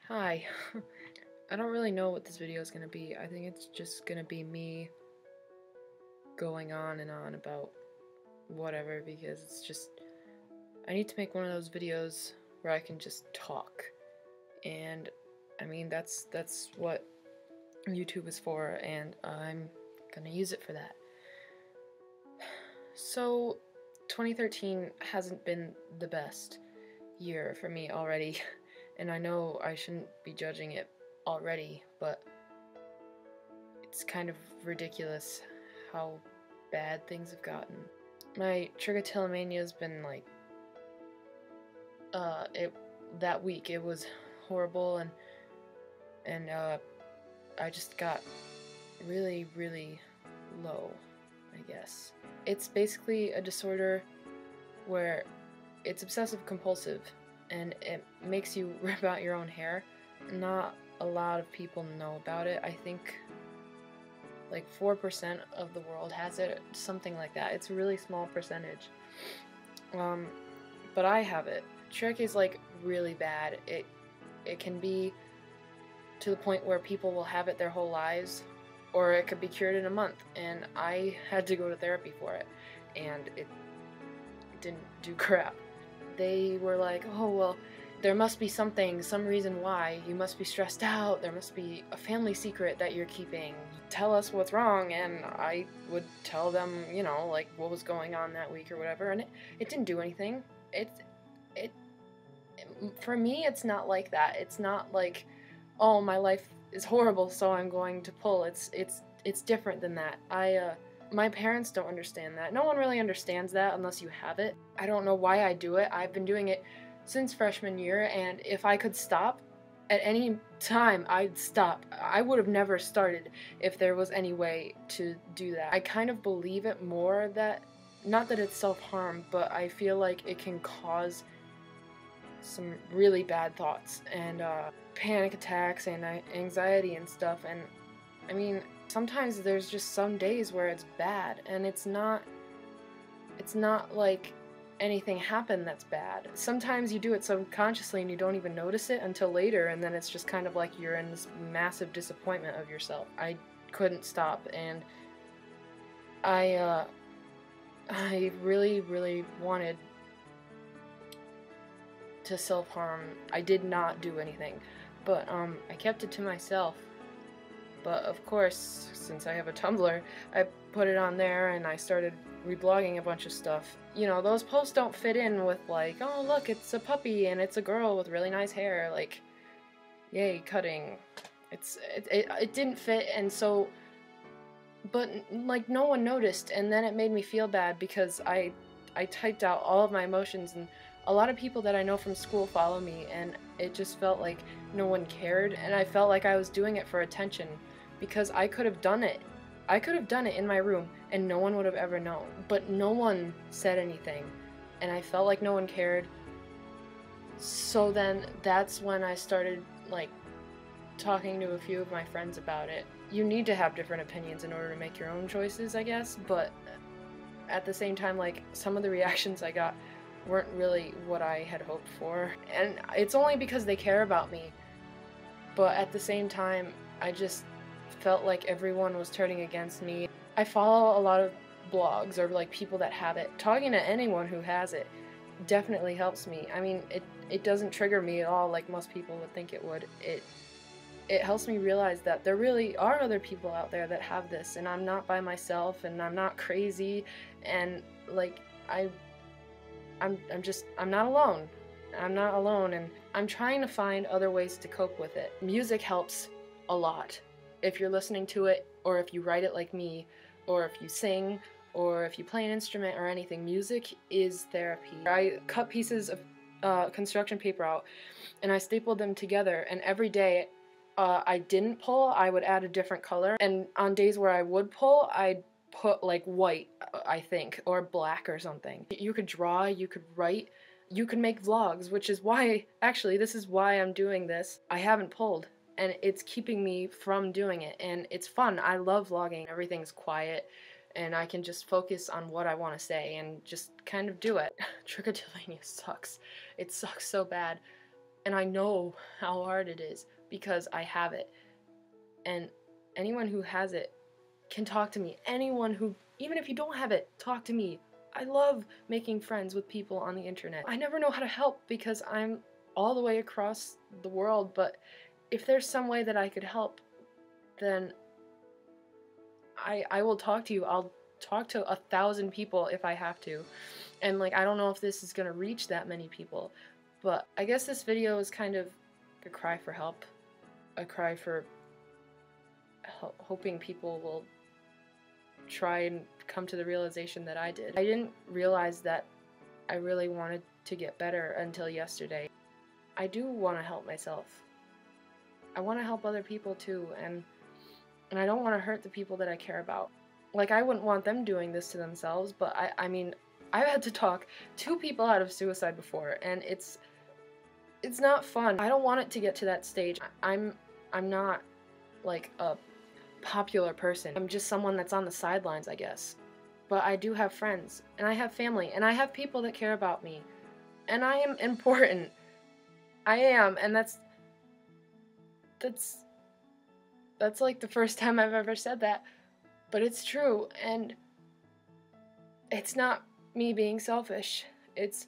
Hi. I don't really know what this video is gonna be. I think it's just gonna be me going on and on about whatever because it's just, I need to make one of those videos where I can just talk. And I mean, that's what YouTube is for, and I'm gonna use it for that. So, 2013 hasn't been the best year for me already, and I know I shouldn't be judging it already, but it's kind of ridiculous how bad things have gotten. My trichotillomania has been like, that week it was horrible, and I just got really, really low, I guess. It's basically a disorder where it's obsessive compulsive, and it makes you rip out your own hair. Not a lot of people know about it. I think like 4% of the world has it, something like that. It's a really small percentage. But I have it. Trich is like really bad. It can be to the point where people will have it their whole lives, or it could be cured in a month. And I had to go to therapy for it, and it didn't do crap. They were like, oh, well, there must be something, some reason why. You must be stressed out. There must be a family secret that you're keeping. Tell us what's wrong. And I would tell them, you know, like what was going on that week or whatever. And it didn't do anything. For me, it's not like that. It's not like, oh, my life is horrible, so I'm going to pull. It's different than that. My parents don't understand that. No one really understands that unless you have it. I don't know why I do it. I've been doing it since freshman year, and if I could stop at any time, I'd stop. I would have never started if there was any way to do that. I kind of believe it more that, not that it's self-harm, but I feel like it can cause some really bad thoughts and panic attacks and anxiety and stuff. And I mean, sometimes there's just some days where it's bad, and it's not like anything happened that's bad. Sometimes you do it subconsciously and you don't even notice it until later, and then it's just kind of like you're in this massive disappointment of yourself. I couldn't stop, and I really, really wanted to self-harm. I did not do anything, but I kept it to myself. But of course, since I have a Tumblr, I put it on there and I started reblogging a bunch of stuff. You know, those posts don't fit in with like, oh look, it's a puppy and it's a girl with really nice hair, like, yay, cutting. It didn't fit, and so, but like no one noticed, and then it made me feel bad because I typed out all of my emotions, and a lot of people that I know from school follow me, and it just felt like no one cared, and I felt like I was doing it for attention because I could have done it. I could have done it in my room and no one would have ever known, but no one said anything, and I felt like no one cared. So then that's when I started like talking to a few of my friends about it. You need to have different opinions in order to make your own choices, I guess, but at the same time, like, some of the reactions I got weren't really what I had hoped for, and it's only because they care about me, but at the same time, I just felt like everyone was turning against me. I follow a lot of blogs or like people that have it. Talking to anyone who has it definitely helps me. I mean, it doesn't trigger me at all like most people would think it would. It helps me realize that there really are other people out there that have this, and I'm not by myself, and I'm not crazy, and like I'm not alone. I'm not alone, and I'm trying to find other ways to cope with it. Music helps a lot. If you're listening to it, or if you write it like me, or if you sing, or if you play an instrument or anything, music is therapy. I cut pieces of construction paper out, and I stapled them together, and every day I didn't pull, I would add a different color, and on days where I would pull, I'd put like white, I think, or black or something. You could draw, you could write, you could make vlogs, which is why, actually, this is why I'm doing this. I haven't pulled, and it's keeping me from doing it, and it's fun. I love vlogging. Everything's quiet, and I can just focus on what I want to say and just kind of do it. Trichotillomania sucks. It sucks so bad. And I know how hard it is because I have it. And anyone who has it can talk to me. Anyone who, even if you don't have it, talk to me. I love making friends with people on the internet. I never know how to help because I'm all the way across the world, but if there's some way that I could help, then I will talk to you. I'll talk to 1,000 people if I have to. And like, I don't know if this is gonna reach that many people, but I guess this video is kind of a cry for help. A cry for hoping people will try and come to the realization that I did. I didn't realize that I really wanted to get better until yesterday. I do want to help myself. I want to help other people too, and I don't want to hurt the people that I care about. Like, I wouldn't want them doing this to themselves, but I mean, I've had to talk 2 people out of suicide before, and it's not fun. I don't want it to get to that stage. I'm not like a popular person. I'm just someone that's on the sidelines, I guess. But I do have friends, and I have family, and I have people that care about me. And I am important. I am, and that's like the first time I've ever said that. But it's true, and it's not me being selfish. It's,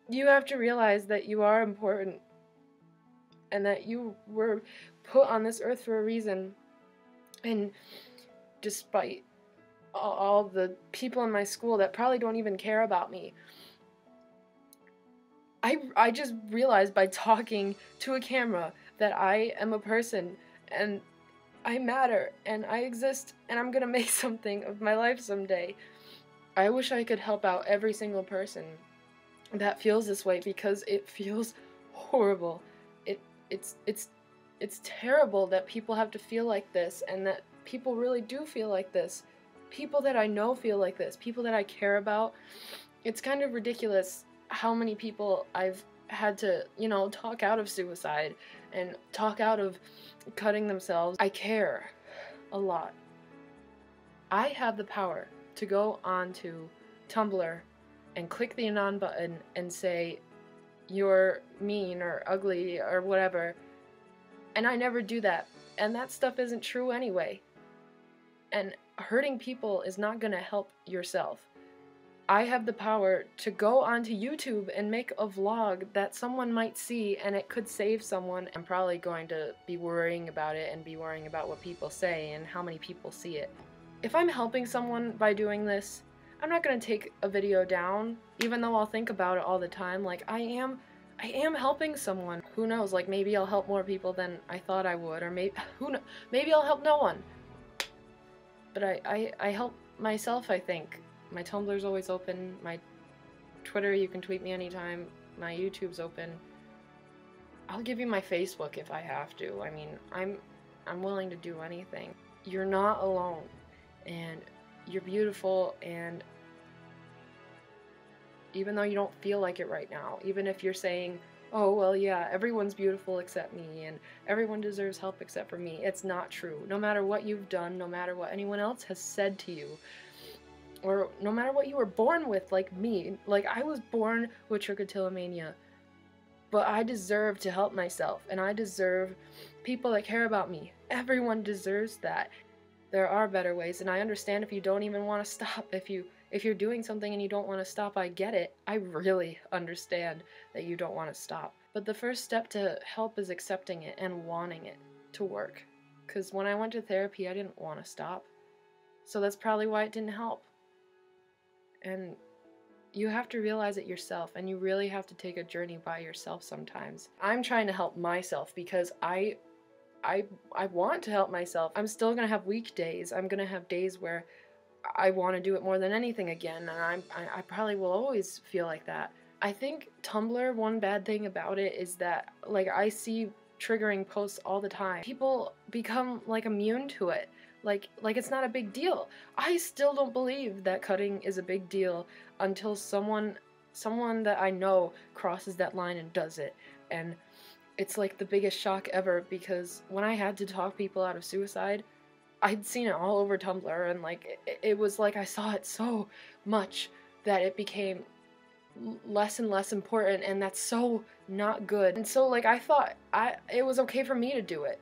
you have to realize that you are important, and that you were put on this earth for a reason. And despite all the people in my school that probably don't even care about me, I just realized by talking to a camera that I am a person, and I matter, and I exist, and I'm gonna make something of my life someday. I wish I could help out every single person that feels this way, because it feels horrible. It's terrible that people have to feel like this, and that people really do feel like this. People that I know feel like this. People that I care about. It's kind of ridiculous how many people I've had to, you know, talk out of suicide and talk out of cutting themselves. I care a lot. I have the power to go onto Tumblr and click the Anon button and say, you're mean or ugly or whatever. And I never do that. And that stuff isn't true anyway. And hurting people is not gonna help yourself. I have the power to go onto YouTube and make a vlog that someone might see, and it could save someone. I'm probably going to be worrying about it and be worrying about what people say and how many people see it. If I'm helping someone by doing this, I'm not gonna take a video down, even though I'll think about it all the time. Like, I am helping someone. Who knows, like, maybe I'll help more people than I thought I would, or maybe I'll help no one. But I help myself, I think. My Tumblr's always open, my Twitter, you can tweet me anytime, my YouTube's open. I'll give you my Facebook if I have to. I mean, I'm willing to do anything. You're not alone, and you're beautiful, and even though you don't feel like it right now, even if you're saying, oh, well, yeah, everyone's beautiful except me, and everyone deserves help except for me, it's not true. No matter what you've done, no matter what anyone else has said to you, or no matter what you were born with, like me. Like, I was born with Trichotillomania, but I deserve to help myself, and I deserve people that care about me. Everyone deserves that. There are better ways, and I understand if you don't even want to stop. If you're doing something and you don't want to stop, I get it. I really understand that you don't want to stop. But the first step to help is accepting it and wanting it to work. Because when I went to therapy, I didn't want to stop. So that's probably why it didn't help. And you have to realize it yourself, and you really have to take a journey by yourself sometimes. I'm trying to help myself because I want to help myself. I'm still gonna have weak days. I'm gonna have days where I want to do it more than anything again, and I probably will always feel like that. I think Tumblr, one bad thing about it is that, like, I see triggering posts all the time. People become, like, immune to it. Like it's not a big deal. I still don't believe that cutting is a big deal until someone that I know crosses that line and does it. And it's like the biggest shock ever, because when I had to talk people out of suicide, I'd seen it all over Tumblr, and like it was like I saw it so much that it became less and less important, and that's so not good. And so like I thought it was okay for me to do it.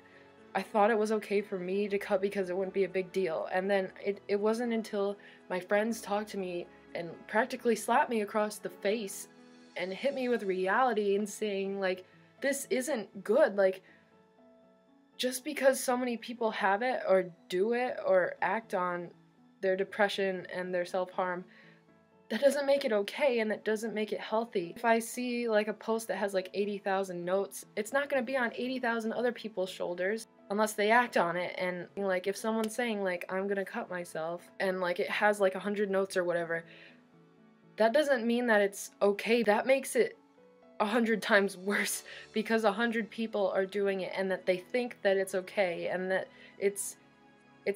I thought it was okay for me to cut because it wouldn't be a big deal. And then it wasn't until my friends talked to me and practically slapped me across the face and hit me with reality and saying like, this isn't good. Like, just because so many people have it or do it or act on their depression and their self-harm, that doesn't make it okay, and that doesn't make it healthy. If I see like a post that has like 80,000 notes, it's not going to be on 80,000 other people's shoulders unless they act on it. And like if someone's saying like, I'm gonna cut myself, and like it has like 100 notes or whatever, that doesn't mean that it's okay. That makes it 100 times worse, because 100 people are doing it and that they think that it's okay and that it's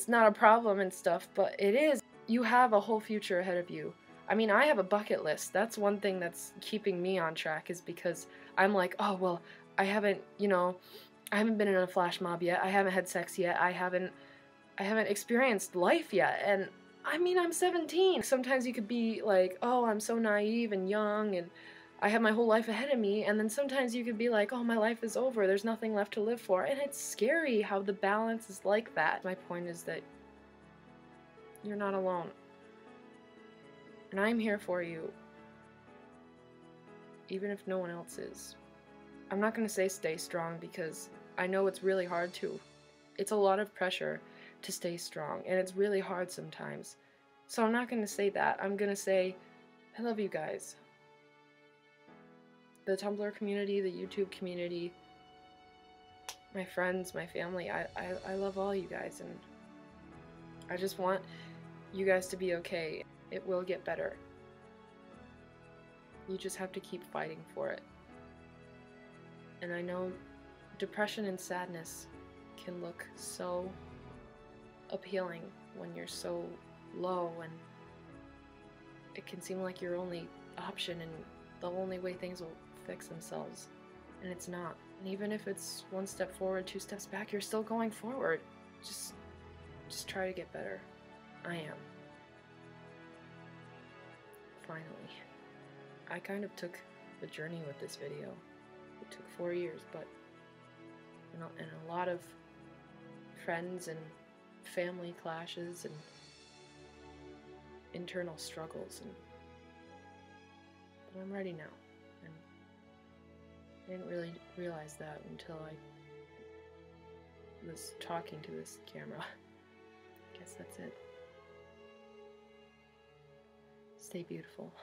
not a problem and stuff, but it is. You have a whole future ahead of you. I mean, I have a bucket list. That's one thing that's keeping me on track, is because I'm like, oh, well, I haven't been in a flash mob yet. I haven't had sex yet. I haven't experienced life yet. And I mean, I'm 17. Sometimes you could be like, oh, I'm so naive and young and I have my whole life ahead of me. And then sometimes you could be like, oh, my life is over. There's nothing left to live for. And it's scary how the balance is like that. My point is that you're not alone. And I'm here for you, even if no one else is. I'm not going to say stay strong, because I know it's really hard to. It's a lot of pressure to stay strong, and it's really hard sometimes. So I'm not going to say that. I'm going to say, I love you guys. The Tumblr community, the YouTube community, my friends, my family, I love all you guys, and I just want you guys to be okay. It will get better. You just have to keep fighting for it. And I know depression and sadness can look so appealing when you're so low, and it can seem like your only option and the only way things will fix themselves. And it's not. And even if it's one step forward, 2 steps back, you're still going forward. Just try to get better. I am. Finally. I kind of took the journey with this video. It took 4 years, but and a lot of friends and family clashes and internal struggles, but I'm ready now. And I didn't really realize that until I was talking to this camera. I guess that's it. Stay beautiful.